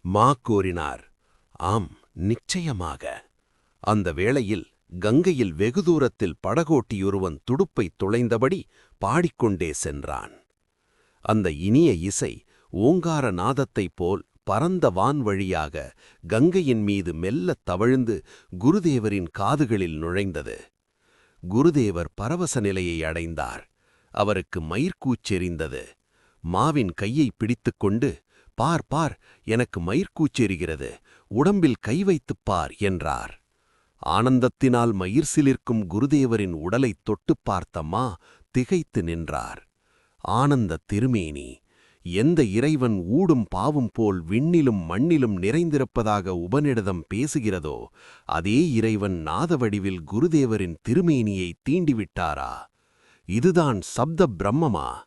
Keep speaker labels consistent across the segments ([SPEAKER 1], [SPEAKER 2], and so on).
[SPEAKER 1] மா கூறினார். ஆம், நிச்சயமாக. அந்த வேளையில் கங்கையில் வெகு தூரத்தில் படகோட்டியொருவன் துடுப்பைத் துளைந்தபடி பாடிக்கொண்டே சென்றான். அந்த இனிய இசை ஓங்கார நாதத்தைப் போல் பரந்த வான்வழியாக கங்கையின் மீது மெல்லத் தவழ்ந்து குருதேவரின் காதுகளில் நுழைந்தது. குருதேவர் பரவச நிலையை அடைந்தார். அவருக்கு மயிர்கூச்செறிந்தது. மாவின் கையை பிடித்துக்கொண்டு, பார் பார், எனக்கு மயிர்கூச்செறிகிறது, உடம்பில் கை வைத்துப் பார் என்றார். ஆனந்தத்தினால் மயிர் சிலிர்க்கும் குருதேவரின் உடலைத் தொட்டுப் பார்த்த மா திகைத்து நின்றார். ஆனந்த திருமேனி, எந்த இறைவன் ஊடும் பாவும் போல் விண்ணிலும் மண்ணிலும் நிறைந்திருப்பதாக உபநிடதம் பேசுகிறதோ அதே இறைவன் நாத வடிவில் குருதேவரின் திருமேனியை தீண்டிவிட்டாரா? இதுதான் சப்த பிரம்மமா?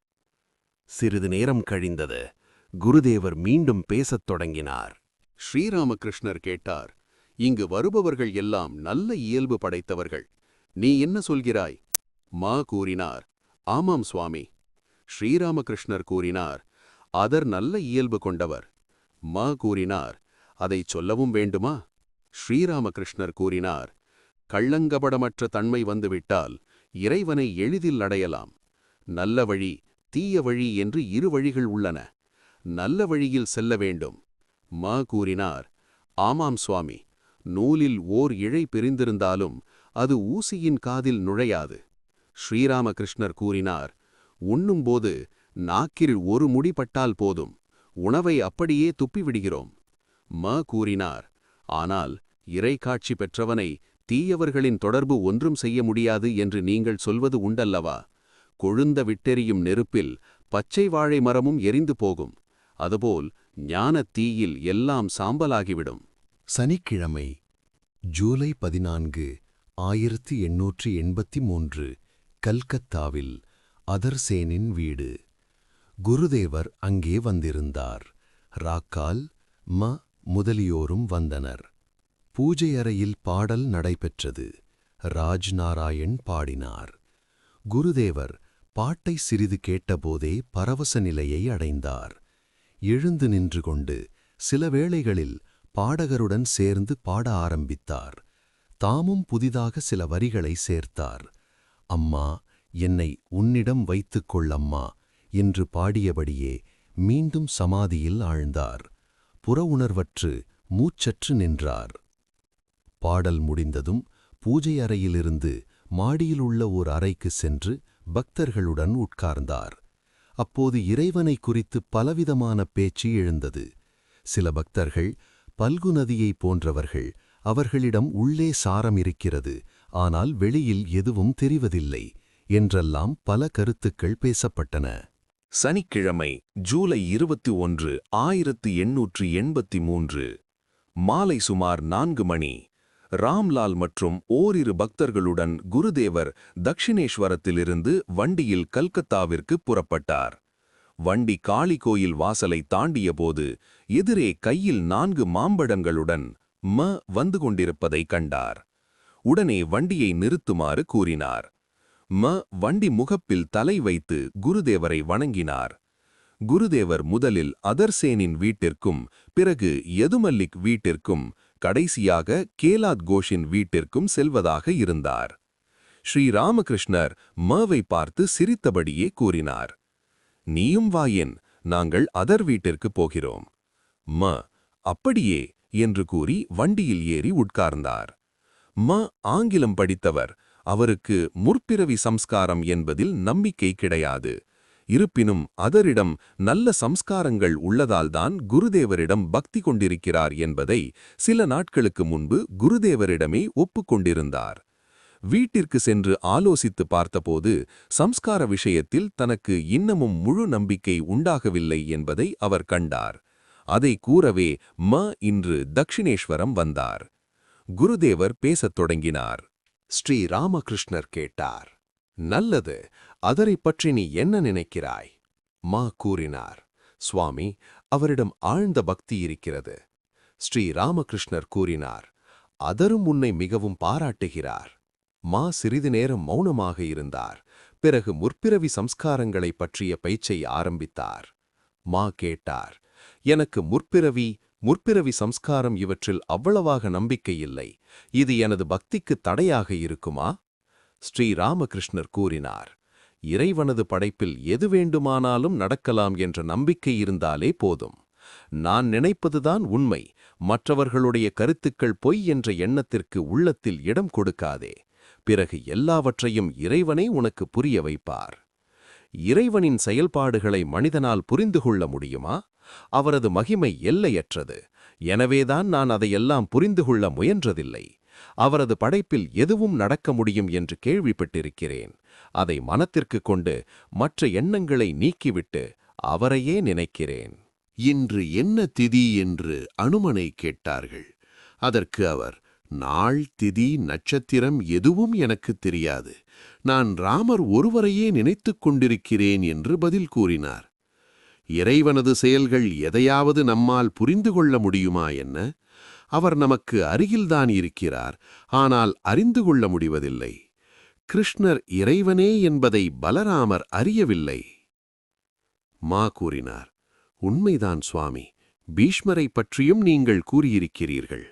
[SPEAKER 1] சிறிது நேரம் கழிந்தது. குருதேவர் மீண்டும் பேசத் தொடங்கினார்.
[SPEAKER 2] ஸ்ரீராமகிருஷ்ணர் கேட்டார், இங்கு வருபவர்கள் எல்லாம் நல்ல இயல்பு படைத்தவர்கள். நீ என்ன சொல்கிறாய்? மா கூறினார், ஆமாம் சுவாமி. ஸ்ரீராமகிருஷ்ணர் கூறினார், அதர் நல்ல இயல்பு கொண்டவர். மா கூறினார், அதைச் சொல்லவும் வேண்டுமா? ஸ்ரீராமகிருஷ்ணர் கூறினார், கள்ளங்கபடமற்ற தன்மை வந்துவிட்டால் இறைவனை எளிதில் அடையலாம். நல்ல வழி, தீய வழி என்று இரு வழிகள் உள்ளன. நல்ல வழியில் செல்ல வேண்டும். மா கூறினார், ஆமாம் சுவாமி. நூலில் ஓர் இழை பிரிந்திருந்தாலும் அது ஊசியின் காதில் நுழையாது. ஸ்ரீராமகிருஷ்ணர் கூறினார், உண்ணும்போது நாக்கில் ஒரு முடி பட்டால் போதும், உணவை அப்படியே துப்பிவிடுகிறோம். மா கூறினார், ஆனால் இறைக்காட்சி பெற்றவனை தீயவர்களின் தொடர்பு ஒன்றும் செய்ய முடியாது என்று நீங்கள் சொல்வது உண்டல்லவா? கொழுந்த விட்டெறியும் நெருப்பில் பச்சை வாழை மரமும் எரிந்து போகும். அதுபோல் ஞானத் தீயில் எல்லாம் சாம்பலாகிவிடும்.
[SPEAKER 3] சனிக்கிழமை, ஜூலை 14, 1883, கல்கத்தாவில் அதர்சேனின் வீடு. குருதேவர் அங்கே வந்திருந்தார். ராக்கால், ம முதலியோரும் வந்தனர். பூஜை அறையில் பாடல் நடைபெற்றது. ராஜ்நாராயண் பாடினார். குருதேவர் பாட்டை சிறிது கேட்டபோதே பரவச நிலையை அடைந்தார். எழுந்து நின்று கொண்டு சில வேளைகளில் பாடகருடன் சேர்ந்து பாட ஆரம்பித்தார். தாமும் புதிதாக சில வரிகளை சேர்த்தார். அம்மா, என்னை உன்னிடம் வைத்துக் கொள்ளம்மா என்று பாடியபடியே மீண்டும் சமாதியில் ஆழ்ந்தார். புற உணர்வற்று மூச்சற்று நின்றார். பாடல் முடிந்ததும் பூஜை அறையிலிருந்து மாடியிலுள்ள ஓர் அறைக்கு சென்று பக்தர்களுடன் உட்கார்ந்தார். அப்போது இறைவனை குறித்து பலவிதமான பேச்சு எழுந்தது. சில பக்தர்கள், பல்கு நதியைப் போன்றவர்கள், அவர்களிடம் உள்ளே சாரம் இருக்கிறது, ஆனால் வெளியில் எதுவும் தெரிவதில்லை என்றெல்லாம் பல கருத்துக்கள் பேசப்பட்டன.
[SPEAKER 1] சனிக்கிழமை, ஜூலை 21, 1883, மாலை சுமார் 4 மணி. ராம்லால் மற்றும் ஓரிரு பக்தர்களுடன் குருதேவர் தக்ஷிணேஸ்வரத்திலிருந்து வண்டியில் கல்கத்தாவிற்கு புறப்பட்டார். வண்டி காளி கோயில் வாசலை தாண்டியபோது எதிரே கையில் 4 மாம்பழங்களுடன் ம வந்து கொண்டிருப்பதை கண்டார். உடனே வண்டியை நிறுத்துமாறு கூறினார். ம வண்டி முகப்பில் தலை வைத்து குருதேவரை வணங்கினார். குருதேவர் முதலில் அதர்சேனின் வீட்டிற்கும் பிறகு யதுமல்லிக் வீட்டிற்கும் கடைசியாக கேலாத் கோஷின் வீட்டிற்கும் செல்வதாக இருந்தார். ஸ்ரீராமகிருஷ்ணர் மவை பார்த்து சிரித்தபடியே கூறினார், நீயும் வாயேன், நாங்கள் அதர் வீட்டிற்கு போகிறோம். ம அப்படியே என்று கூறி வண்டியில் ஏறி உட்கார்ந்தார். ம ஆங்கிலம் படித்தவர். அவருக்கு முற்பிறவி சம்ஸ்காரம் என்பதில் நம்பிக்கை கிடையாது. இருப்பினும் அதரிடம் நல்ல சம்ஸ்காரங்கள் உள்ளதால்தான் குருதேவரிடம் பக்தி கொண்டிருக்கிறார் என்பதை சில நாட்களுக்கு முன்பு குருதேவரிடமே ஒப்புக்கொண்டிருந்தார். வீட்டிற்கு சென்று ஆலோசித்து பார்த்தபோது சம்ஸ்கார விஷயத்தில் தனக்கு இன்னமும் முழு நம்பிக்கை உண்டாகவில்லை என்பதை அவர் கண்டார். அதை கூறவே ம இன்று தக்ஷிணேஸ்வரம் வந்தார். குருதேவர் பேசத் தொடங்கினார்.
[SPEAKER 2] ஸ்ரீ ராமகிருஷ்ணர் கேட்டார், நல்லது, அதரைப் பற்றி நீ என்ன நினைக்கிறாய்? மா கூறினார், சுவாமி, அவரிடம் ஆழ்ந்த பக்தி இருக்கிறது. ஸ்ரீ ராமகிருஷ்ணர் கூறினார், அதரும் உன்னை மிகவும் பாராட்டுகிறார். மா சிறிது நேரம் மௌனமாக இருந்தார். பிறகு முற்பிறவி சம்ஸ்காரங்களைப் பற்றிய பேச்சை ஆரம்பித்தார். மா கேட்டார், எனக்கு முற்பிறவி,
[SPEAKER 1] முற்பிறவி சம்ஸ்காரம் இவற்றில் அவ்வளவாக நம்பிக்கை இல்லை. இது எனது பக்திக்கு தடையாக இருக்குமா? ஸ்ரீ ராமகிருஷ்ணர் கூறினார், இறைவனது படைப்பில் எது வேண்டுமானாலும் நடக்கலாம் என்ற நம்பிக்கை இருந்தாலே போதும். நான் நினைப்பதுதான் உண்மை, மற்றவர்களுடைய கருத்துக்கள் பொய் என்ற எண்ணத்திற்கு உள்ளத்தில் இடம் கொடுக்காதே. பிறகு எல்லாவற்றையும் இறைவனே உனக்கு புரிய வைப்பார். இறைவனின் செயல்பாடுகளை மனிதனால் புரிந்து கொள்ள முடியுமா? அவரது மகிமை எல்லையற்றது. எனவேதான் நான் அதையெல்லாம் புரிந்து கொள்ள முயன்றதில்லை. அவரது படைப்பில் எதுவும் நடக்க முடியும் என்று கேள்விப்பட்டிருக்கிறேன். அதை மனத்திற்கு கொண்டு மற்ற எண்ணங்களை நீக்கிவிட்டு அவரையே நினைக்கிறேன்.
[SPEAKER 2] இன்று என்ன திதி என்று அனுமனை கேட்டார்கள். அதற்கு அவர், நாள், திதி, நட்சத்திரம் எதுவும் எனக்குத் தெரியாது. நான் ராமர் ஒருவரையே நினைத்துக் கொண்டிருக்கிறேன் என்று பதில் கூறினார். இறைவனது செயல்கள் எதையாவது நம்மால் புரிந்து கொள்ள முடியுமா என்ன? அவர் நமக்கு அருகில்தான் இருக்கிறார், ஆனால் அறிந்து கொள்ள முடிவதில்லை. கிருஷ்ணர் இறைவனே என்பதை பலராமர் அறியவில்லை. மா கூறினார், உண்மைதான் சுவாமி, பீஷ்மரை பற்றியும் நீங்கள் கூறியிருக்கிறீர்கள்.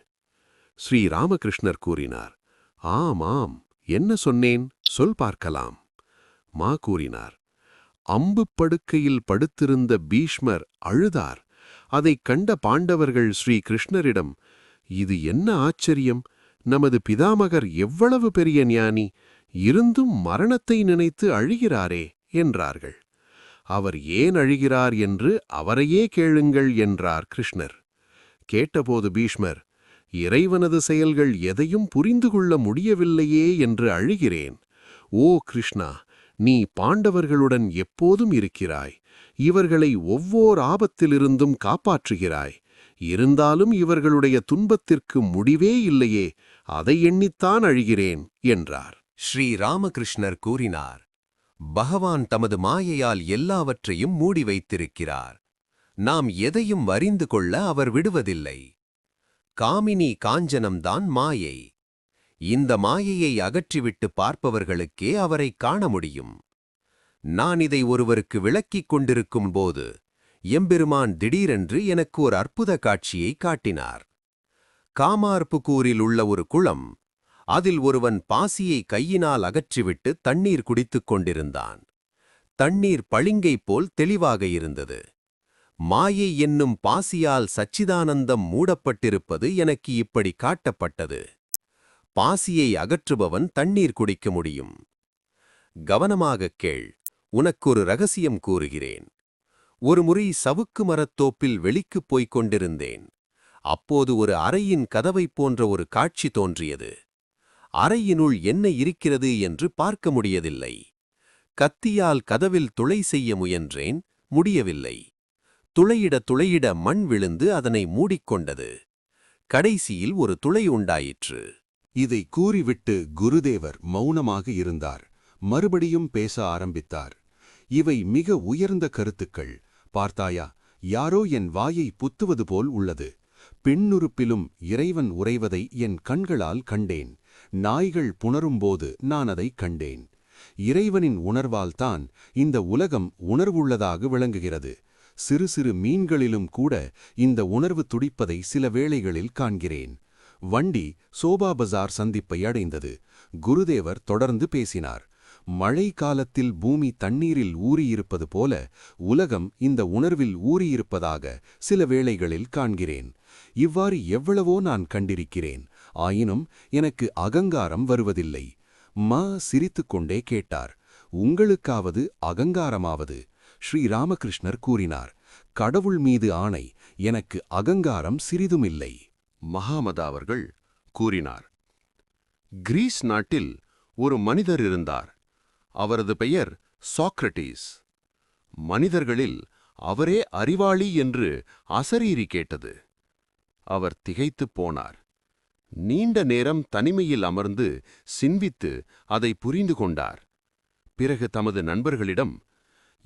[SPEAKER 2] ஸ்ரீ ராமகிருஷ்ணர் கூறினார், ஆமாம், என்ன சொன்னேன், சொல் பார்க்கலாம். மா கூறினார், அம்பு படுக்கையில் படுத்திருந்த பீஷ்மர் அழுதார். அதைக் கண்ட பாண்டவர்கள் ஸ்ரீ கிருஷ்ணரிடம், இது என்ன ஆச்சரியம், நமது பிதாமகர் எவ்வளவு பெரிய ஞானி, இருந்தும் மரணத்தை நினைத்து அழுகிறாரே என்றார்கள். அவர் ஏன் அழுகிறார் என்று அவரையே கேளுங்கள் என்றார் கிருஷ்ணர். கேட்டபோது பீஷ்மர், இறைவனது செயல்கள் எதையும் புரிந்து கொள்ள முடியவில்லையே என்று அழுகிறேன். ஓ கிருஷ்ணா, நீ பாண்டவர்களுடன் எப்போதும் இருக்கிறாய். இவர்களை ஒவ்வோர் ஆபத்திலிருந்தும் காப்பாற்றுகிறாய். இருந்தாலும் இவர்களுடைய துன்பத்திற்கு முடிவே இல்லையே, அதை எண்ணித்தான் அழுகிறேன் என்றார்.
[SPEAKER 1] ஸ்ரீ ராமகிருஷ்ணர் கூறினார், பகவான் தமது மாயையால் எல்லாவற்றையும் மூடி வைத்திருக்கிறார். நாம் எதையும் அறிந்து கொள்ள அவர் விடுவதில்லை. காமினி காஞ்சனம்தான் மாயை. இந்த மாயையை அகற்றிவிட்டு பார்ப்பவர்களுக்கே அவரை காண முடியும். நான் இதை ஒருவருக்கு விளக்கிக் கொண்டிருக்கும் போது எம்பெருமான் திடீரென்று எனக்கு ஒரு அற்புத காட்சியை காட்டினார். காமார்புக்கூரில் உள்ள ஒரு குளம். அதில் ஒருவன் பாசியை கையினால் அகற்றிவிட்டு தண்ணீர் குடித்துக் கொண்டிருந்தான். தண்ணீர் பளிங்கை போல் தெளிவாக இருந்தது. மாயை என்னும் பாசியால் சச்சிதானந்தம் மூடப்பட்டிருப்பது எனக்கு இப்படி காட்டப்பட்டது. பாசியை அகற்றுபவன் தண்ணீர் குடிக்க முடியும். கவனமாகக் கேள், உனக்கொரு ரகசியம் கூறுகிறேன். ஒருமுறை சவுக்கு மரத்தோப்பில் வெளிக்குப் போய்க் கொண்டிருந்தேன். அப்போது ஒரு அறையின் கதவைப் போன்ற ஒரு காட்சி தோன்றியது. அறையினுள் என்ன இருக்கிறது என்று பார்க்க முடியவில்லை. கத்தியால் கதவில் துளை செய்ய முயன்றேன், முடியவில்லை. துளையிட மண் விழுந்து அதனை மூடிக்கொண்டது. கடைசியில் ஒரு துளை உண்டாயிற்று.
[SPEAKER 3] இதை கூறிவிட்டு குருதேவர் மௌனமாக இருந்தார். மறுபடியும் பேச ஆரம்பித்தார். இவை மிக உயர்ந்த கருத்துக்கள். பார்த்தாயா, யாரோ என் வாயை புத்துவது போல் உள்ளது. பெண்ணுறுப்பிலும் இறைவன் உறைவதை என் கண்களால் கண்டேன். நாய்கள் புணரும்போது நான் அதை கண்டேன். இறைவனின் உணர்வால்தான் இந்த உலகம் உணர்வுள்ளதாக விளங்குகிறது. சிறு சிறு மீன்களிலும் கூட இந்த உணர்வு துடிப்பதை சில வேளைகளில் காண்கிறேன். வண்டி சோபா பஜார் சந்திப்பை அடைந்தது. குருதேவர் தொடர்ந்து பேசினார். மழை காலத்தில் பூமி தண்ணீரில் ஊறியிருப்பது போல உலகம் இந்த உணர்வில் ஊறியிருப்பதாக சில வேளைகளில் காண்கிறேன். இவ்வாறு எவ்வளவோ நான் கண்டிருக்கிறேன். ஆயினும் எனக்கு அகங்காரம் வருவதில்லை. சிரித்துக்கொண்டே கேட்டார், உங்களுக்காவது அகங்காரமாவது? ஸ்ரீ ராமகிருஷ்ணர் கூறினார், கடவுள் மீது ஆணை, எனக்கு அகங்காரம் சிறிதுமில்லை.
[SPEAKER 2] மகாமதா அவர்கள் கூறினார், கிரீஸ் நாட்டில் ஒரு மனிதர் இருந்தார். அவரது பெயர் சாக்ரட்டீஸ். மனிதர்களில் அவரே அறிவாளி என்று அசரீரி கேட்டது. அவர் திகைத்துப் போனார். நீண்ட நேரம் தனிமையில் அமர்ந்து சிந்தித்து அதை புரிந்து கொண்டார். பிறகு தமது நண்பர்களிடம்,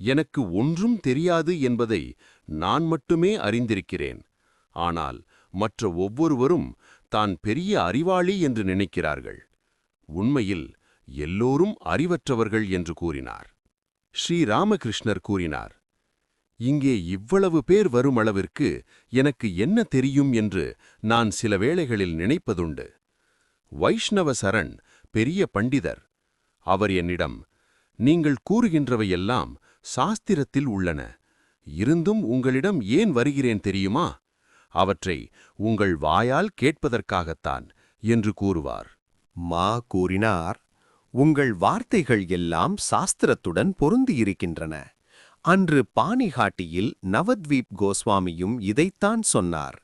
[SPEAKER 2] எனக்கு ஒன்றும் தெரியாது என்பதை நான் மட்டுமே அறிந்திருக்கிறேன். ஆனால் மற்ற ஒவ்வொருவரும் தான் பெரிய அறிவாளி என்று நினைக்கிறார்கள். உண்மையில் எல்லோரும் அறிவற்றவர்கள் என்று கூறினார். ஸ்ரீ ராமகிருஷ்ணர் கூறினார்,
[SPEAKER 1] இங்கே இவ்வளவு பேர் வருமளவிற்கு எனக்கு என்ன தெரியும் என்று நான் சில வேளைகளில் நினைப்பதுண்டு. வைஷ்ணவ சரண் பெரிய பண்டிதர். அவர் என்னிடம், நீங்கள் கூறுகின்றவையெல்லாம் சாஸ்திரத்தில் உள்ளன, இருந்தும் உங்களிடம் ஏன் வருகிறேன் தெரியுமா? அவற்றை உங்கள் வாயால் கேட்பதற்காகத்தான் என்று கூறுவார்.
[SPEAKER 4] மா கூறினார், உங்கள் வார்த்தைகள் எல்லாம் சாஸ்திரத்துடன் பொருந்தியிருக்கின்றன. அன்று பாணிஹாட்டியில் நவத்வீப் கோஸ்வாமியும் இதைத்தான் சொன்னார்.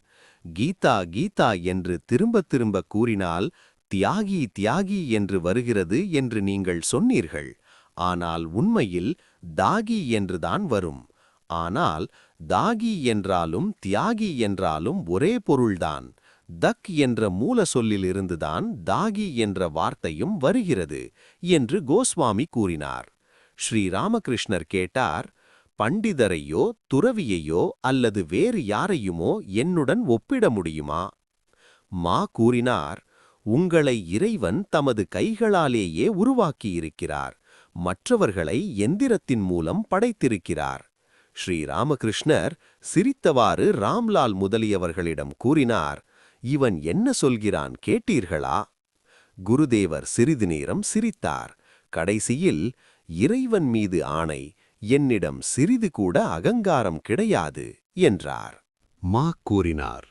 [SPEAKER 4] கீதா கீதா என்று திரும்ப திரும்ப கூறினால் தியாகி தியாகி என்று வருகிறது என்று நீங்கள் சொன்னீர்கள். ஆனால் உண்மையில் தாகி என்றுதான் வரும். ஆனால் தாகி என்றாலும் தியாகி என்றாலும் ஒரே பொருள்தான். தக் என்ற மூல சொல்லிலிருந்துதான் தாகி என்ற வார்த்தையும் வருகிறது என்று கோஸ்வாமி கூறினார். ஸ்ரீராமகிருஷ்ணர் கேட்டார், பண்டிதரையோ துறவியையோ அல்லது வேறு யாரையுமோ என்னுடன் ஒப்பிட முடியுமா? மா கூறினார், உங்களை இறைவன் தமது கைகளாலேயே உருவாக்கியிருக்கிறார். மற்றவர்களை எந்திரத்தின் மூலம் படைத்திருக்கிறார். ஸ்ரீராமகிருஷ்ணர் சிரித்தவாறு ராம்லால் முதலியவர்களிடம் கூறினார், இவன் என்ன சொல்கிறான் கேட்டீர்களா? குருதேவர் சிறிது நேரம் சிரித்தார். கடைசியில், இறைவன் மீது ஆணை, என்னிடம் சிறிது கூட அகங்காரம் கிடையாது என்றார்.
[SPEAKER 3] மா கூறினார்,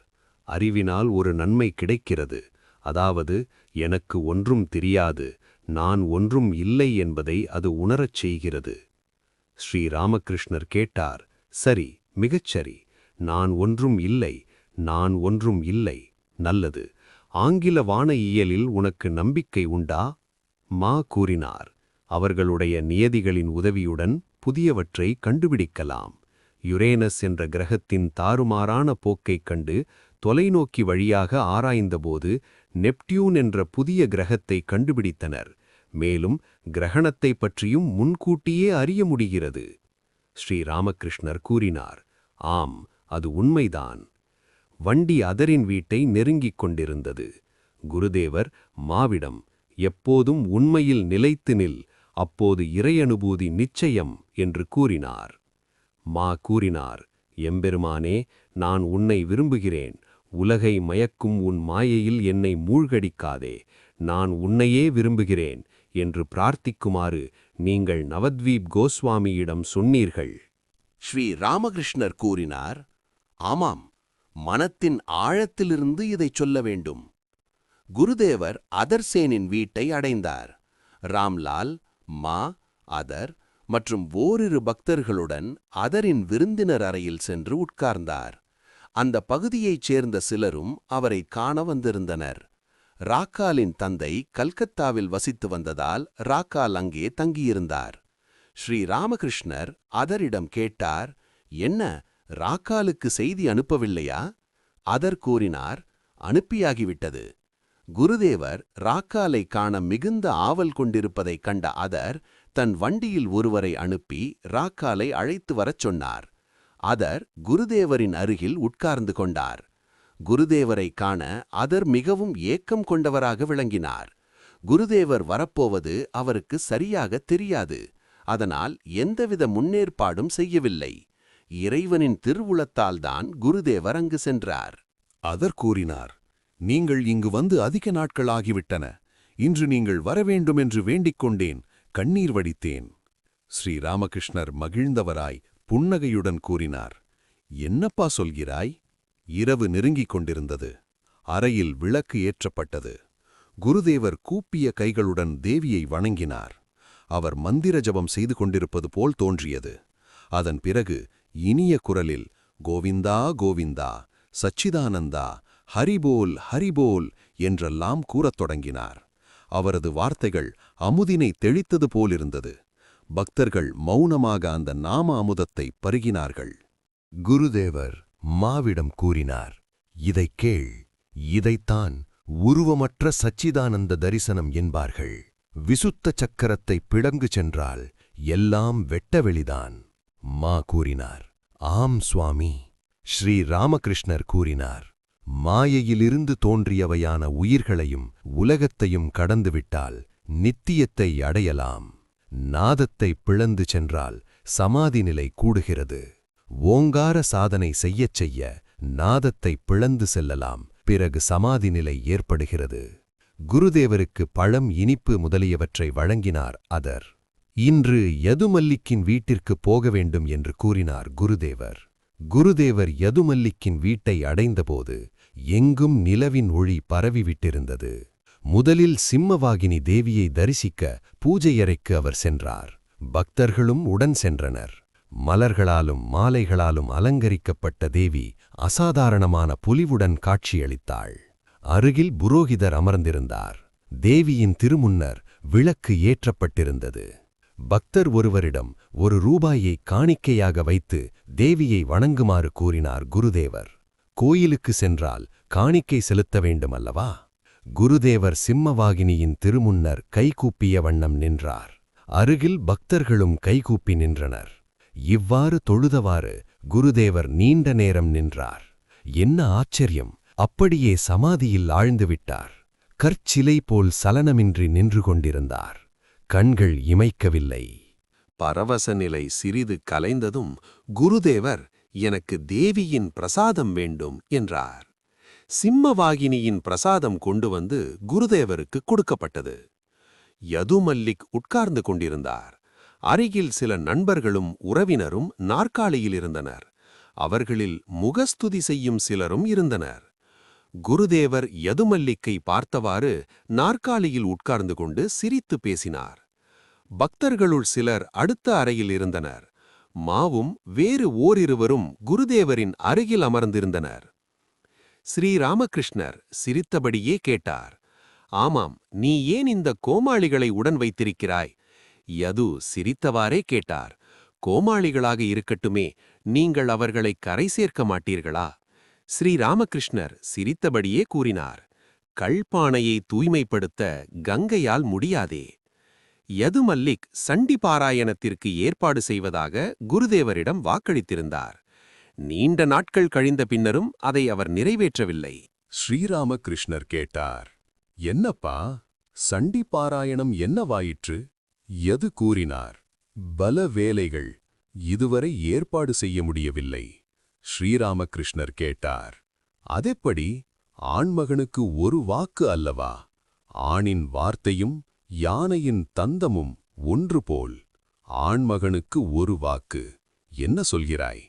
[SPEAKER 3] அறிவினால் ஒரு நன்மை கிடைக்கிறது. அதாவது, எனக்கு ஒன்றும் தெரியாது, நான் ஒன்றும் இல்லை என்பதை அது உணரச் செய்கிறது. ஸ்ரீராமகிருஷ்ணர் கேட்டார், சரி, மிகச்சரி, நான் ஒன்றும் இல்லை, நான் ஒன்றும் இல்லை. நல்லது. ஆங்கில வானயியலில் உனக்கு நம்பிக்கை உண்டா? மா கூறினார், அவர்களுடைய நியதிகளின் உதவியுடன் புதியவற்றை கண்டுபிடிக்கலாம். யுரேனஸ் என்ற கிரகத்தின் தாறுமாறான போக்கைக் கண்டு தொலைநோக்கி வழியாக ஆராய்ந்தபோது நெப்டியூன் என்ற புதிய கிரகத்தை கண்டுபிடித்தனர். மேலும் கிரகணத்தைப் பற்றியும் முன்கூட்டியே அறிய முடிகிறது. ஸ்ரீராமகிருஷ்ணர் கூறினார், ஆம், அது உண்மைதான். வண்டி அதரின் வீட்டை நெருங்கிக் கொண்டிருந்தது. குருதேவர் மாவிடம், எப்போதும் உண்மையில் நிலைத்து நில், அப்போது இறையனுபூதி நிச்சயம் என்று கூறினார். மா கூறினார், எம்பெருமானே, நான் உன்னை விரும்புகிறேன். உலகை மயக்கும் உன் மாயையில் என்னை மூழ்கடிக்காதே. நான் உன்னையே விரும்புகிறேன் என்று பிரார்த்திக்குமாறு நீங்கள் நவத்வீப் கோஸ்வாமியிடம் சொன்னீர்கள்.
[SPEAKER 2] ஸ்ரீ ராமகிருஷ்ணர் கூறினார், ஆமாம், மனத்தின் ஆழத்திலிருந்து இதைச் சொல்ல வேண்டும். குருதேவர் அதர்சேனின் வீட்டை அடைந்தார். ராம்லால், மா, அதர் மற்றும் ஓரிரு பக்தர்களுடன் அதரின் விருந்தினர் அறையில் சென்று உட்கார்ந்தார். அந்த பகுதியைச் சேர்ந்த சிலரும் அவரை காண வந்திருந்தனர். ராக்காலின் தந்தை கல்கத்தாவில் வசித்து வந்ததால் ராக்கால் அங்கே தங்கியிருந்தார். ஸ்ரீ ராமகிருஷ்ணர் அதரிடம் கேட்டார், என்ன, ராக்காலுக்கு செய்தி அனுப்பவில்லையா? அதர் கூறினார், அனுப்பியாகிவிட்டது. குருதேவர் ராக்காலை காண மிகுந்த ஆவல் கொண்டிருப்பதைக் கண்ட அதர் தன் வண்டியில் ஒருவரை அனுப்பி ராக்காலை அழைத்து வரச் சொன்னார். அதர் குருதேவரின் அருகில் உட்கார்ந்து கொண்டார். குருதேவரை காண அதர் மிகவும் ஏக்கம் கொண்டவராக விளங்கினார். குருதேவர் வரப்போவது அவருக்கு சரியாக தெரியாது. அதனால் எந்தவித முன்னேற்பாடும் செய்யவில்லை. இறைவனின் திருவுளத்தால்தான் குருதேவர் அங்கு சென்றார்.
[SPEAKER 3] அதர் கூறினார், நீங்கள் இங்கு வந்து அதிக நாட்கள் ஆகிவிட்டன. இன்று நீங்கள் வரவேண்டும் என்று வேண்டிக் கொண்டேன், கண்ணீர் வடித்தேன். ஸ்ரீராமகிருஷ்ணர் மகிழ்ந்தவராய் புன்னகையுடன் கூறினார், என்னப்பா சொல்கிறாய்? இரவு நெருங்கிக் கொண்டிருந்தது. அறையில் விளக்கு ஏற்றப்பட்டது. குருதேவர் கூப்பிய கைகளுடன் தேவியை வணங்கினார். அவர் மந்திர ஜபம் செய்து கொண்டிருப்பது போல் தோன்றியது. அதன் பிறகு இனிய குரலில் கோவிந்தா கோவிந்தா, சச்சிதானந்தா, ஹரிபோல் ஹரிபோல் என்றெல்லாம் கூறத் தொடங்கினார். அவரது வார்த்தைகள் அமுதினை தெளித்தது போலிருந்தது. பக்தர்கள் மௌனமாக அந்த நாம அமுதத்தை பருகினார்கள். குருதேவர் மாவிடம் கூறினார், இதைக் கேள், இதைத்தான் உருவமற்ற சச்சிதானந்த தரிசனம் என்பார்கள். விசுத்த சக்கரத்தை பிடங்கு சென்றால் எல்லாம் வெட்டவெளிதான். மா கூறினார், ஆம் சுவாமி. ஸ்ரீ ராமகிருஷ்ணர் கூறினார், மாயையிலிருந்து தோன்றியவையான உயிர்களையும் உலகத்தையும் கடந்துவிட்டால் நித்தியத்தை அடையலாம். நாதத்தை பிளந்து சென்றால் சமாதி நிலை கூடுகிறது. ஓங்கார சாதனை செய்யச் செய்ய நாதத்தை பிளந்து செல்லலாம். பிறகு சமாதி நிலை ஏற்படுகிறது. குருதேவருக்கு பழம், இனிப்பு முதலியவற்றை வழங்கினார் அதர். இன்று யதுமல்லிக்கின் வீட்டிற்குப் போக வேண்டும் என்று கூறினார் குருதேவர். குருதேவர் யதுமல்லிக்கின் வீட்டை அடைந்தபோது எங்கும் நிலவின் ஒளி பரவிவிட்டிருந்தது. முதலில் சிம்மவாகினி தேவியை தரிசிக்க பூஜையறைக்கு அவர் சென்றார். பக்தர்களும் உடன் சென்றனர். மலர்களாலும் மாலைகளாலும் அலங்கரிக்கப்பட்ட தேவி அசாதாரணமான பொலிவுடன் காட்சியளித்தாள். அருகில் புரோகிதர் அமர்ந்திருந்தார். தேவியின் திருமுன்னர் விளக்கு ஏற்றப்பட்டிருந்தது. பக்தர் ஒருவரிடம் ₹1 காணிக்கையாக வைத்து தேவியை வணங்குமாறு கூறினார் குருதேவர். கோயிலுக்கு சென்றால் காணிக்கை செலுத்த வேண்டுமல்லவா? குருதேவர் சிம்மவாகினியின் திருமுன்னர் கைகூப்பிய வண்ணம் நின்றார். அருகில் பக்தர்களும் கைகூப்பி நின்றனர். இவ்வாறு தொழுதவாறு குருதேவர் நீண்ட நேரம் நின்றார். என்ன ஆச்சரியம்! அப்படியே சமாதியில் ஆழ்ந்துவிட்டார். கற்சிலை போல் சலனமின்றி நின்று கொண்டிருந்தார். கண்கள் இமைக்கவில்லை.
[SPEAKER 1] பரவச நிலை சிறிது கலைந்ததும் குருதேவர், எனக்கு தேவியின் பிரசாதம் வேண்டும் என்றார். சிம்மவாகினியின் பிரசாதம் கொண்டு வந்து குருதேவருக்கு கொடுக்கப்பட்டது. யதுமல்லிக் உட்கார்ந்து கொண்டிருந்தார். அருகில் சில நண்பர்களும் உறவினரும் நாற்காலியில் இருந்தனர். அவர்களில் முகஸ்துதி செய்யும் சிலரும் இருந்தனர். குருதேவர் யதுமல்லிக்கை பார்த்தவாறு நாற்காலியில் உட்கார்ந்து கொண்டு சிரித்து பேசினார். பக்தர்களுள் சிலர் அடுத்த அறையில் இருந்தனர். மாவும் வேறு ஓரிருவரும் குருதேவரின் அருகில் அமர்ந்திருந்தனர். ஸ்ரீராமகிருஷ்ணர் சிரித்தபடியே கேட்டார், ஆமாம், நீ ஏன் இந்த கோமாளிகளை உடன் வைத்திருக்கிறாய்? யது சிரித்தவாறே கேட்டார், கோமாளிகளாக இருக்கட்டுமே, நீங்கள் அவர்களை கரை சேர்க்க மாட்டீர்களா? ஸ்ரீராமகிருஷ்ணர் சிரித்தபடியே கூறினார், கள்பானையை தூய்மைப்படுத்த கங்கையால் முடியாதே. யதுமல்லிக் சண்டி பாராயணத்திற்கு ஏற்பாடு செய்வதாக குருதேவரிடம் வாக்களித்திருந்தார். நீண்ட நாட்கள் கழிந்த பின்னரும் அதை அவர் நிறைவேற்றவில்லை.
[SPEAKER 3] ஸ்ரீராமகிருஷ்ணர் கேட்டார், என்னப்பா, சண்டி பாராயணம் என்னவாயிற்று? யது கூறினார், பல வேலைகள், இதுவரை ஏற்பாடு செய்ய முடியவில்லை. ஸ்ரீராமகிருஷ்ணர் கேட்டார், அதெப்படி? ஆண்மகனுக்கு ஒரு வாக்கு அல்லவா? ஆணின் வார்த்தையும் யானையின் தந்தமும் ஒன்று போல். ஆண்மகனுக்கு ஒரு வாக்கு, என்ன சொல்கிறாய்?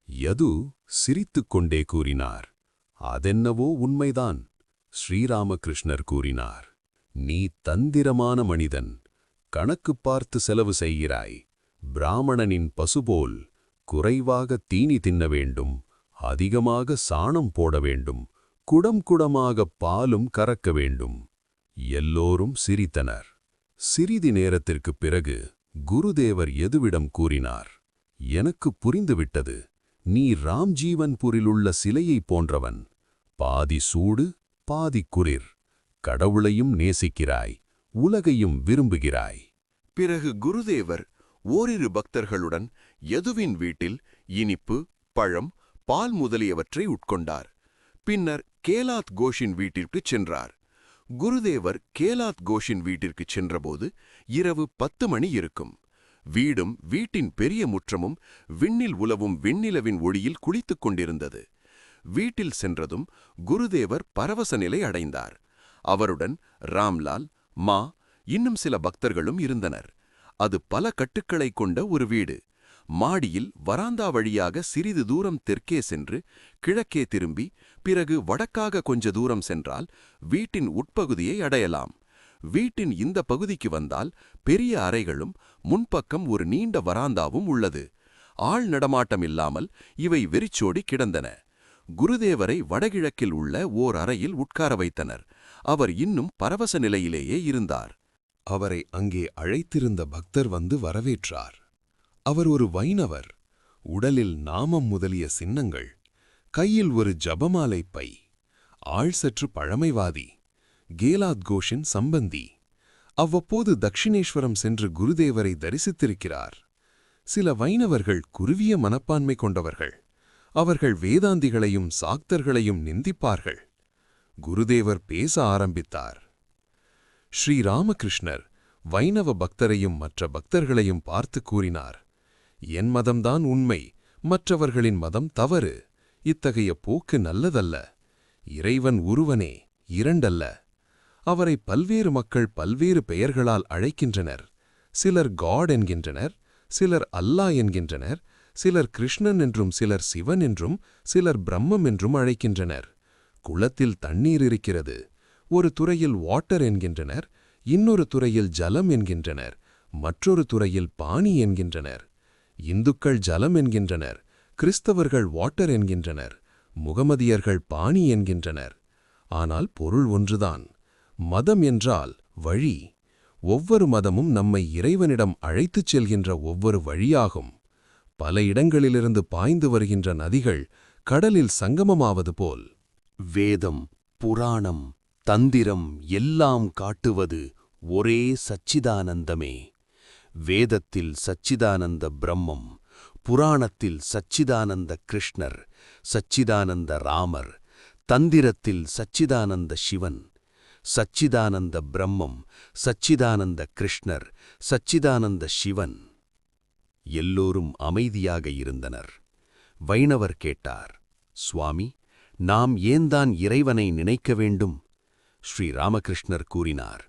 [SPEAKER 3] யது சிரித்துக் கொண்டே கூறினார், அதென்னவோ உண்மைதான். ஸ்ரீராமகிருஷ்ணர் கூறினார், நீ தந்திரமான மனிதன், கணக்கு பார்த்து செலவு செய்கிறாய். பிராமணனின் பசுபோல் குறைவாக தீனி தின்ன வேண்டும், அதிகமாக சாணம் போட வேண்டும், குடம் குடமாக பாலும் கறக்க வேண்டும். எல்லோரும் சிரித்தனர். சிறிது நேரத்திற்குப் பிறகு குருதேவர் யதுவிடம் கூறினார், எனக்கு புரிந்துவிட்டது. நீ ராம்ஜீவன்பூரிலுள்ள சிலையைப் போன்றவன். பாதி சூடு, பாதி குளிர். கடவுளையும் நேசிக்கிறாய், உலகையும் விரும்புகிறாய்.
[SPEAKER 2] பிறகு குருதேவர் ஓரிரு பக்தர்களுடன் யதுவின் வீட்டில் இனிப்பு, பழம், பால் முதலியவற்றை உட்கொண்டார். பின்னர் கேலாத் கோஷின் வீட்டிற்குச் சென்றார். குருதேவர் கேலாத் கோஷின் வீட்டிற்குச் சென்றபோது இரவு 10 மணி இருக்கும். வீடும் வீட்டின் பெரிய முற்றமும் விண்ணில் உலவும் விண்ணிலவின் ஒளியில் குளித்துக் கொண்டிருந்தது. வீட்டில் சென்றதும் குருதேவர் பரவச நிலை அடைந்தார். அவருடன் ராம்லால், மா, இன்னும் சில பக்தர்களும் இருந்தனர். அது பல கட்டுக்களைக் கொண்ட ஒரு வீடு. மாடியில் வராந்தா வழியாக சிறிது தூரம் தெற்கே சென்று கிழக்கே திரும்பி பிறகு வடக்காக கொஞ்ச தூரம் சென்றால் வீட்டின் உட்பகுதியை அடையலாம். வீட்டின் இந்த பகுதிக்கு வந்தால் பெரிய அறைகளும் முன்பக்கம் ஒரு நீண்ட வராந்தாவும் உள்ளது. ஆள் நடமாட்டம் இல்லாமல் இவை வெறிச்சோடி கிடந்தன. குருதேவரை வடகிழக்கில் உள்ள ஓர் அறையில் உட்கார வைத்தனர். அவர் இன்னும் பரவச நிலையிலேயே இருந்தார்.
[SPEAKER 3] அவரை அங்கே அழைத்திருந்த பக்தர் வந்து வரவேற்றார். அவர் ஒரு வைணவர். உடலில் நாமம் முதலிய சின்னங்கள், கையில் ஒரு ஜபமாலை பை. ஆள் சற்று பழமைவாதி, கேலாத் கோஷின் சம்பந்தி. அவ்வப்போது தக்ஷிணேஸ்வரம் சென்று குருதேவரை தரிசித்திருக்கிறார். சில வைணவர்கள் குறுவிய மனப்பான்மை கொண்டவர்கள். அவர்கள் வேதாந்திகளையும் சாக்தர்களையும் நிந்திப்பார்கள். குருதேவர் பேச ஆரம்பித்தார். ஸ்ரீராமகிருஷ்ணர் வைணவ பக்தரையும் மற்ற பக்தர்களையும் பார்த்து கூறினார், என் மதம்தான் உண்மை, மற்றவர்களின் மதம் தவறு. இத்தகைய போக்கு நல்லதல்ல. இறைவன் ஒருவனே, இரண்டல்ல. அவரை பல்வேறு மக்கள் பல்வேறு பெயர்களால் அழைக்கின்றனர். சிலர் காட் என்கின்றனர், சிலர் அல்லாஹ் என்கின்றனர், சிலர் கிருஷ்ணன் என்றும் சிலர் சிவன் என்றும் சிலர் பிரம்மம் என்றும் அழைக்கின்றனர். குளத்தில் தண்ணீர் இருக்கிறது. ஒரு துறையில் வாட்டர் என்கின்றனர், இன்னொரு துறையில் ஜலம் என்கின்றனர், மற்றொரு துறையில் பானி என்கின்றனர். இந்துக்கள் ஜலம் என்கின்றனர், கிறிஸ்தவர்கள் வாட்டர் என்கின்றனர், முகமதியர்கள் பானி என்கின்றனர். ஆனால் பொருள் ஒன்றுதான். மதம் என்றால் வழி. ஒவ்வொரு மதமும் நம்மை இறைவனிடம் அழைத்துச் செல்கின்ற ஒவ்வொரு வழியாகும். பல இடங்களிலிருந்து பாய்ந்து வருகின்ற நதிகள் கடலில் சங்கமமாவது போல்.
[SPEAKER 2] வேதம், புராணம், தந்திரம் எல்லாம் காட்டுவது ஒரே சச்சிதானந்தமே. வேதத்தில் சச்சிதானந்த பிரம்மம், புராணத்தில் சச்சிதானந்த கிருஷ்ணர், சச்சிதானந்த ராமர், தந்திரத்தில் சச்சிதானந்த சிவன். சச்சிதானந்த பிரம்மம், சச்சிதானந்த கிருஷ்ணர், சச்சிதானந்த சிவன். எல்லோரும் அமைதியாக இருந்தனர். வைணவர் கேட்டார், சுவாமி, நாம் ஏன்தான் இறைவனை நினைக்க வேண்டும்? ஸ்ரீ ராமகிருஷ்ணர் கூறினார்,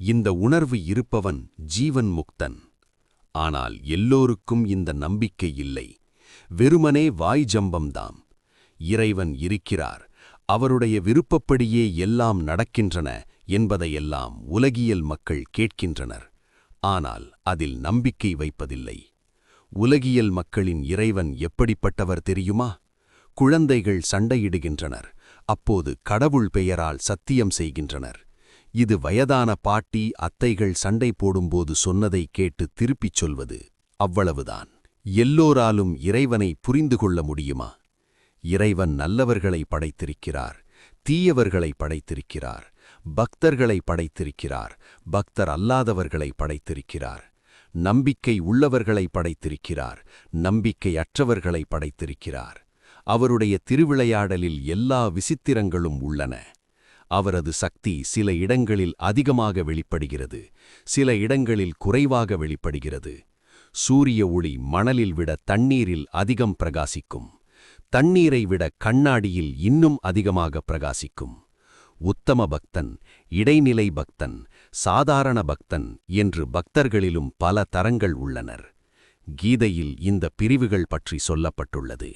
[SPEAKER 2] இந்த உணர்வு இருப்பவன் ஜீவன் முக்தன். ஆனால் எல்லோருக்கும் இந்த நம்பிக்கை இல்லை. வெறுமனே வாய் ஜம்பம்தாம். இறைவன் இருக்கிறார், அவருடைய விருப்பப்படியே எல்லாம் நடக்கின்றன என்பதையெல்லாம் உலகியல் மக்கள் கேட்கின்றனர். ஆனால் அதில் நம்பிக்கை வைப்பதில்லை. உலகியல் மக்களின் இறைவன் எப்படிப்பட்டவர் தெரியுமா? குழந்தைகள் சண்டையிடுகின்றனர். அப்போது கடவுள் பெயரால் சத்தியம் செய்கின்றனர். இது வயதான பாட்டி அத்தைகள் சண்டை போடும்போது சொன்னதை கேட்டு திருப்பிச் சொல்வது, அவ்வளவுதான். எல்லோராலும் இறைவனை புரிந்து கொள்ள முடியுமா? இறைவன் நல்லவர்களை படைத்திருக்கிறார், தீயவர்களை படைத்திருக்கிறார், பக்தர்களை படைத்திருக்கிறார், பக்தர் அல்லாதவர்களை படைத்திருக்கிறார், நம்பிக்கை உள்ளவர்களை படைத்திருக்கிறார், நம்பிக்கையற்றவர்களை படைத்திருக்கிறார். அவருடைய திருவிளையாடலில் எல்லா விசித்திரங்களும் உள்ளன. அவரது சக்தி சில இடங்களில் அதிகமாக வெளிப்படுகிறது, சில இடங்களில் குறைவாக வெளிப்படுகிறது. சூரிய ஒளி மணலில் விட தண்ணீரில் அதிகம் பிரகாசிக்கும். தண்ணீரை விட கண்ணாடியில் இன்னும் அதிகமாக பிரகாசிக்கும். உத்தம பக்தன், இடைநிலை பக்தன், சாதாரண பக்தன் என்று பக்தர்களிலும் பல தரங்கள் உள்ளனர். கீதையில் இந்த பிரிவுகள் பற்றி சொல்லப்பட்டுள்ளது.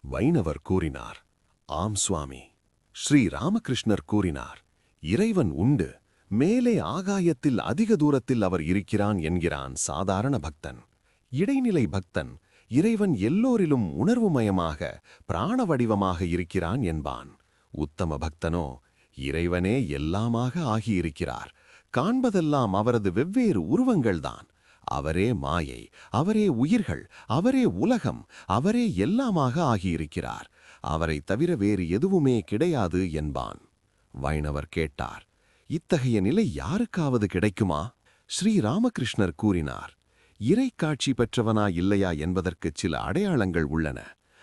[SPEAKER 1] வைணவர் கூறினார், ஆம் சுவாமி. ஸ்ரீ ராமகிருஷ்ணர் கூறினார், இறைவன் உண்டு, மேலே ஆகாயத்தில் அதிக தூரத்தில் அவர் இருக்கிறான் என்கிறான் சாதாரண பக்தன். இடைநிலை பக்தன், இறைவன் எல்லோரிலும் உணர்வுமயமாக பிராண வடிவமாக இருக்கிறான் என்பான். உத்தம பக்தனோ, இறைவனே எல்லாமாக ஆகியிருக்கிறார், காண்பதெல்லாம் அவரது வெவ்வேறு உருவங்கள்தான், அவரே மாயை, அவரே உயிர்கள், அவரே உலகம், அவரே எல்லாமாக ஆகியிருக்கிறார், அவரை தவிர வேறு எதுவுமே கிடையாது என்பான். வைணவர் கேட்டார், இத்தகைய நிலை யாருக்காவது கிடைக்குமா? ஸ்ரீ ராமகிருஷ்ணர் கூறினார், இறை காட்சி பெற்றவனா இல்லையா என்பதற்குச் சில அடையாளங்கள் உள்ளன.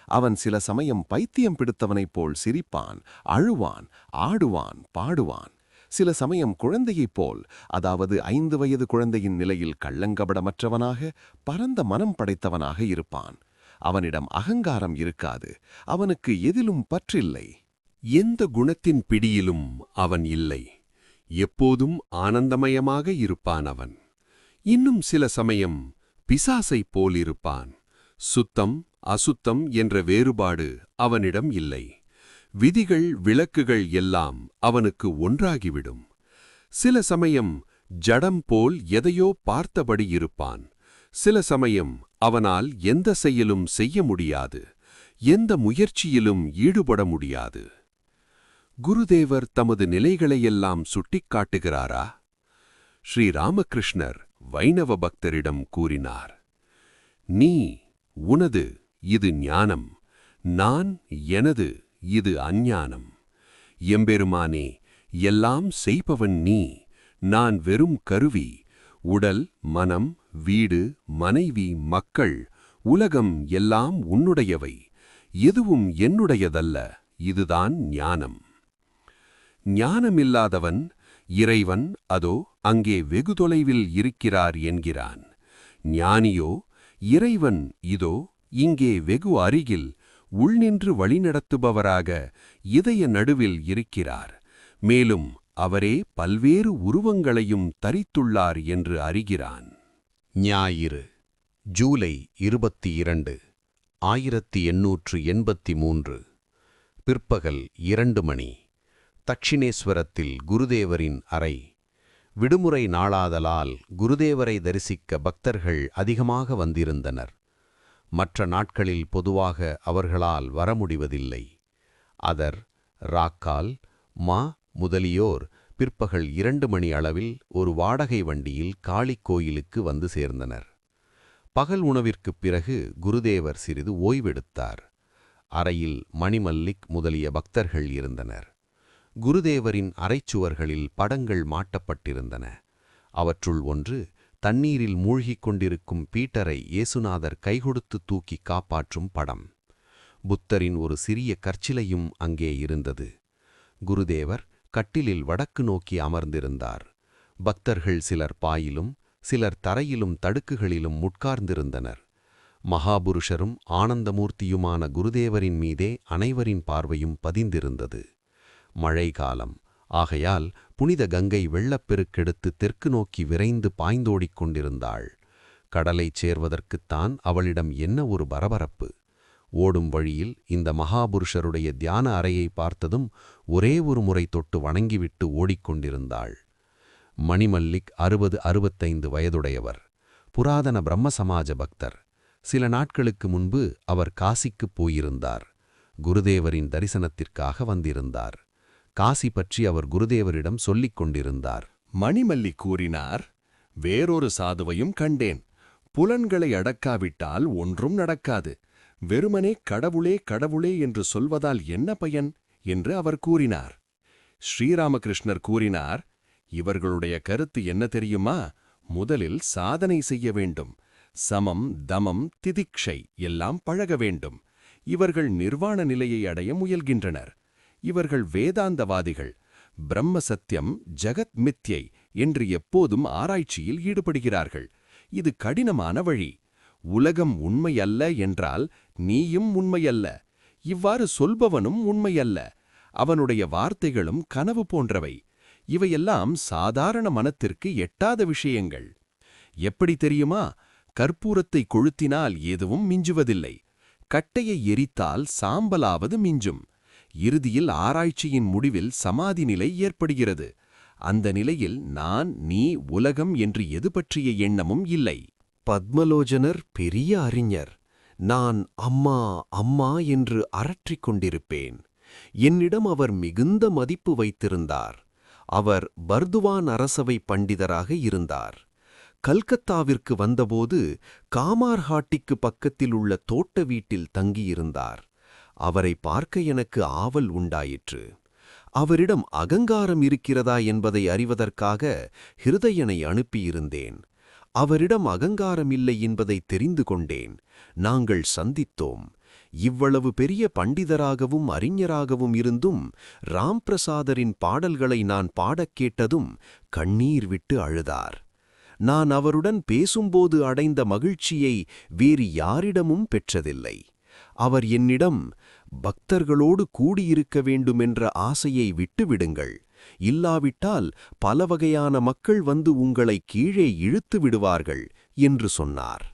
[SPEAKER 1] அவன் சில சமயம் பைத்தியம் பிடித்தவனைப் போல் சிரிப்பான், அழுவான், ஆடுவான், பாடுவான். சில சமயம் குழந்தையைப் போல், அதாவது 5 வயது குழந்தையின் நிலையில் கள்ளங்கபடமற்றவனாக பரந்த மனம் படைத்தவனாக இருப்பான். அவனிடம் அகங்காரம் இருக்காது, அவனுக்கு எதிலும் பற்றில்லை.
[SPEAKER 3] எந்த குணத்தின் பிடியிலும் அவன் இல்லை. எப்போதும் ஆனந்தமயமாக இருப்பான் அவன். இன்னும் சில சமயம் பிசாசைப் போலிருப்பான். சுத்தம் அசுத்தம் என்ற வேறுபாடு அவனிடம் இல்லை. விதிகள் விளக்குகள் எல்லாம் அவனுக்கு ஒன்றாகிவிடும். சில சமயம் ஜடம் போல் எதையோ பார்த்தபடி இருப்பான். சில சமயம் அவனால் எந்த செயலும் செய்ய முடியாது, எந்த முயற்சியிலும் ஈடுபட முடியாது. குருதேவர் தமது நிலைகளையெல்லாம் சுட்டிக்காட்டுகிறாரா? ஸ்ரீ ராமகிருஷ்ணர் வைணவ பக்தரிடம் கூறினார், நீ உனது இது ஞானம், நான் எனது இது அஞ்ஞானம். எம்பெருமானே, எல்லாம் செய்பவன் நீ, நான் வெறும் கருவி. உடல், மனம், வீடு, மனைவி, மக்கள், உலகம் எல்லாம் உன்னுடையவை. எதுவும் என்னுடையதல்ல. இதுதான் ஞானம். ஞானமில்லாதவன் இறைவன் அதோ அங்கே வெகு தொலைவில் இருக்கிறார் என்கிறான். ஞானியோ இறைவன் இதோ இங்கே வெகு அருகில் உள்நின்று வழிநடத்துபவராக இதய நடுவில் இருக்கிறார். மேலும் அவரே பல்வேறு உருவங்களையும் தரித்துள்ளார் என்று அறிகிறான்.
[SPEAKER 1] ஞாயிறு ஜூலை 22, 1883 பிற்பகல் 2 மணி. தட்சிணேஸ்வரத்தில் குருதேவரின் அறை. விடுமுறை நாளாதலால் குருதேவரை தரிசிக்க பக்தர்கள் அதிகமாக வந்திருந்தனர். மற்ற நாட்களில் பொதுவாக அவர்களால் வர முடிவதில்லை. அதர், ராக்கால், மா முதலியோர் பிற்பகல் 2 மணி அளவில் ஒரு வாடகை வண்டியில் காளிக் கோயிலுக்கு வந்து சேர்ந்தனர். பகல் உணவிற்குப் பிறகு குருதேவர் சிறிது ஓய்வெடுத்தார். அறையில் மணிமல்லிக் முதலிய பக்தர்கள் இருந்தனர். குருதேவரின் அறைச்சுவர்களில் படங்கள் மாட்டப்பட்டிருந்தன. அவற்றுள் ஒன்று தண்ணீரில் மூழ்கிக் கொண்டிருக்கும் பீட்டரை இயேசுநாதர் கைகொடுத்து தூக்கி காப்பாற்றும் படம். புத்தரின் ஒரு சிறிய கற்சிலையும் அங்கே இருந்தது. குருதேவர் கட்டிலில் வடக்கு நோக்கி அமர்ந்திருந்தார். பக்தர்கள் சிலர் பாயிலும் சிலர் தரையிலும் தடுக்குகளிலும் உட்கார்ந்திருந்தனர். மகாபுருஷரும் ஆனந்தமூர்த்தியுமான குருதேவரின் மீதே அனைவரின் பார்வையும் பதிந்திருந்தது. மழைக்காலம் ஆகையால் புனித கங்கை வெள்ளப்பெருக்கெடுத்து தெற்கு நோக்கி விரைந்து பாய்ந்தோடிக் கொண்டிருந்தாள். கடலைச் சேர்வதற்குத்தான் அவளிடம் என்ன ஒரு பரபரப்பு! ஓடும் வழியில் இந்த மகாபுருஷருடைய தியான அறையை பார்த்ததும் ஒரே ஒரு முறை தொட்டு வணங்கிவிட்டு ஓடிக்கொண்டிருந்தாள். மணிமல்லிக் 60-65 வயதுடையவர். புராதன பிரம்மசமாஜ பக்தர். சில நாட்களுக்கு முன்பு அவர் காசிக்குப் போயிருந்தார். குருதேவரின் தரிசனத்திற்காக வந்திருந்தார். காசி பற்றி அவர் குருதேவரிடம் சொல்லிக் கொண்டிருந்தார்.
[SPEAKER 3] மணிமல்லி கூறினார், வேறொரு சாதுவையும் கண்டேன். புலன்களை அடக்காவிட்டால் ஒன்றும் நடக்காது. வெறுமனே கடவுளே கடவுளே என்று சொல்வதால் என்ன பயன் என்று அவர் கூறினார். ஸ்ரீராமகிருஷ்ணர் கூறினார், இவர்களுடைய கருத்து என்ன தெரியுமா? முதலில் சாதனை செய்ய வேண்டும். சமம், தமம், திதிக்ஷை எல்லாம் பழக வேண்டும். இவர்கள் நிர்வாண நிலையை அடைய முயல்கின்றனர். இவர்கள் வேதாந்தவாதிகள். பிரம்ம சத்தியம், ஜகத் மித்யை என்று எப்போதும் ஆராய்ச்சியில் ஈடுபடுகிறார்கள். இது கடினமான வழி. உலகம் உண்மையல்ல என்றால் நீயும் உண்மையல்ல. இவ்வாறு சொல்பவனும் உண்மையல்ல. அவனுடைய வார்த்தைகளும் கனவு போன்றவை. இவையெல்லாம் சாதாரண மனத்திற்கு எட்டாத விஷயங்கள். எப்படி தெரியுமா? கற்பூரத்தை கொளுத்தினால் எதுவும் மிஞ்சுவதில்லை. கட்டையை எரித்தால் சாம்பலாவது மிஞ்சும். இறுதியில் ஆராய்ச்சியின் முடிவில் சமாதி நிலை ஏற்படுகிறது. அந்த நிலையில் நான், நீ, உலகம் என்று எது பற்றிய எண்ணமும் இல்லை.
[SPEAKER 1] பத்மலோச்சனர் பெரிய அறிஞர். நான் அம்மா அம்மா என்று அரற்றிக் கொண்டிருப்பேன். என்னிடம் அவர் மிகுந்த மதிப்பு வைத்திருந்தார். அவர் பர்துவான் அரசவை பண்டிதராக இருந்தார். கல்கத்தாவிற்கு வந்தபோது காமார்ஹாட்டிக்கு பக்கத்தில் உள்ள தோட்ட வீட்டில் தங்கியிருந்தார். அவரை பார்க்க எனக்கு ஆவல் உண்டாயிற்று. அவரிடம் அகங்காரம் இருக்கிறதா என்பதை அறிவதற்காக ஹிருதயனை அனுப்பியிருந்தேன். அவரிடம் அகங்காரமில்லை என்பதை தெரிந்து கொண்டேன். நாங்கள் சந்தித்தோம். இவ்வளவு பெரிய பண்டிதராகவும் அறிஞராகவும் இருந்தும் ராம்பிரசாதரின் பாடல்களை நான் பாடக் கேட்டதும் கண்ணீர் விட்டு அழுதார். நான் அவருடன் பேசும்போது அடைந்த மகிழ்ச்சியை வேறு யாரிடமும் பெற்றதில்லை. அவர் என்னிடம், பக்தர்களோடு கூடியிருக்க வேண்டுமென்ற ஆசையை விட்டுவிடுங்கள். இல்லாவிட்டால் பல வகையான மக்கள் வந்து உங்களை கீழே இழுத்து விடுவார்கள் என்று சொன்னார்.